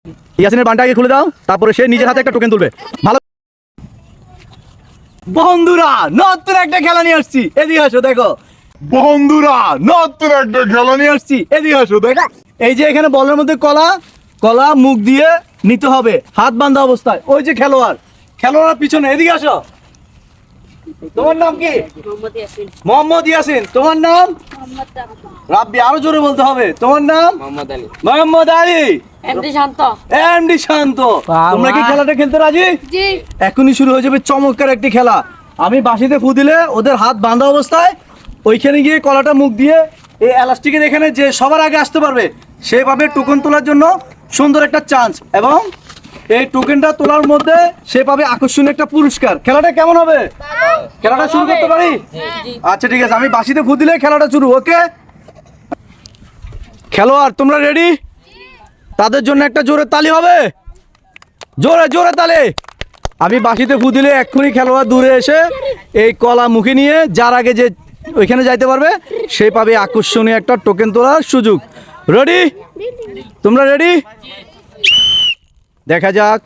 ইয়াসিনের বানটা আগে খুলে দাও, তারপরে সে নিজের হাতে একটা টোকেন তুলবে। ভালো বন্ধুরা, নতুন একটা খেলা নিয়ে আসছি, এদিকে আসো দেখো। বন্ধুরা, নতুন একটা খেলা নিয়ে আসছি, এদিকে আসো দেখো। এই যে এখানে বলের মধ্যে কলা, কলা মুখ দিয়ে নিতে হবে হাত বাঁধা অবস্থায়। ওই যে খেলোয়াড় পিছনে, এদিকে আসো। তোমার নাম কি? মোহাম্মদ ইয়াসিন। তোমার নাম? রাব্বি। আরো জোরে বলতে হবে। তোমার নাম? মোহাম্মদ আলী। এমডি শান্ত। তোমরা কি খেলাটা খেলতে রাজি? জি। এখনই শুরু হয়ে যাবে চমৎকার একটি খেলা। আমি বাঁশিতে ফু দিলে ওদের হাত বাঁধা অবস্থায় ওইখানে গিয়ে কলাটা মুখ দিয়ে এই এলাস্টিকের এখানে যে সবার আগে আসতে পারবে সে পাবে টোকেন তোলার জন্য সুন্দর একটা চান্স, এবং এই টোকেনটা তোলার মধ্যে সে পাবে আকর্ষণীয় একটা পুরস্কার। খেলাটা কেমন হবে? খেলাটা শুরু করতে পারি? আচ্ছা ঠিক আছে, আমি বাঁশিতে ফু দিলে খেলাটা শুরু। ওকে খেলোয়াড়, তোমরা রেডি? তাদের জন্য একটা জোরে তালি হবে, জোরে জোরে তালি। আমি বাঁশিতে ফু দিলে এক্ষুনি খেলোয়াড় দূরে এসে এই কলা মুখে নিয়ে যার আগে যে ওইখানে যাইতে পারবে সে পাবে আকর্ষণীয় একটা টোকেন তোলার সুযোগ। রেডি? তোমরা রেডি? দেখা যাক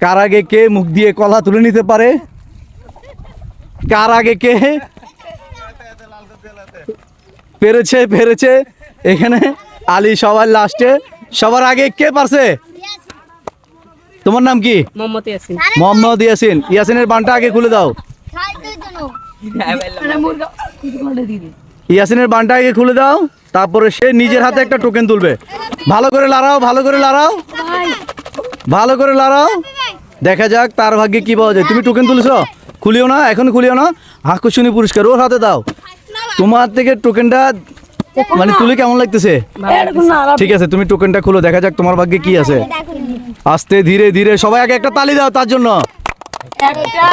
কার আগে কে মুখ দিয়ে কলা তুলে নিতে পারে, কার আগে কে পেরেছে। এখানে আলী সবার লাস্টে, সবার আগে কে পারছে? তোমার নাম কি? মোহাম্মদ ইয়াসিন। ইয়াসিনের বানটা আগে খুলে দাও। ইয়াসিনের বানটা আগে খুলে দাও, তারপরে সে নিজের হাতে একটা টোকেন তুলবে। ভালো করে লড়াও, ভালো করে লড়াও, ভালো করে লড়াও। দেখা যাক তার ভাগ্যে কি পাওয়া যায়। তুমি টোকেন তুলেছো? খুলিও না, এখন খুলিও না। আকর্ষণীয় পুরস্কার ওর হাতে দাও। তোমার থেকে টোকেনটা মানে তুলে কেমন লাগতেছে? ঠিক আছে, তুমি টোকেনটা খুলো, দেখা যাক তোমার ভাগ্যে কি আছে। আস্তে ধীরে ধীরে, সবাই আগে একটা তালি দাও তার জন্য। একটা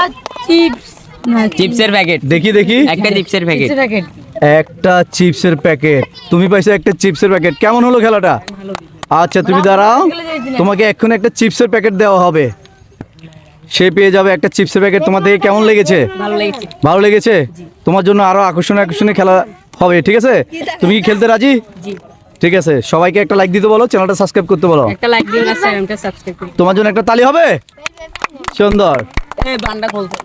চিপসের প্যাকেট। দেখি একটা চিপসের প্যাকেট। একটা চিপসের প্যাকেট। তুমি পাইছো একটা চিপসের প্যাকেট। কেমন হলো খেলাটা? আচ্ছা তুমি দাঁড়াও, তোমাকে এক্ষুনি একটা চিপসের প্যাকেট দেওয়া হবে। সে পেয়ে যাবে একটা চিপসের প্যাকেট। তোমার দেখে কেমন লেগেছে? ভালো লেগেছে? তোমার জন্য আরো আকর্ষণীয় খেলা হবে, ঠিক আছে? তুমি কি খেলতে রাজি? ঠিক আছে, সবাইকে একটা লাইক দিতে বলো, চ্যানেলটা সাবস্ক্রাইব করতে বলো। একটা লাইক দিও না, চ্যানেলটা সাবস্ক্রাইব করুন। তোমার জন্য একটা তালি হবে। সুন্দর। এই বান্ডা খুলতে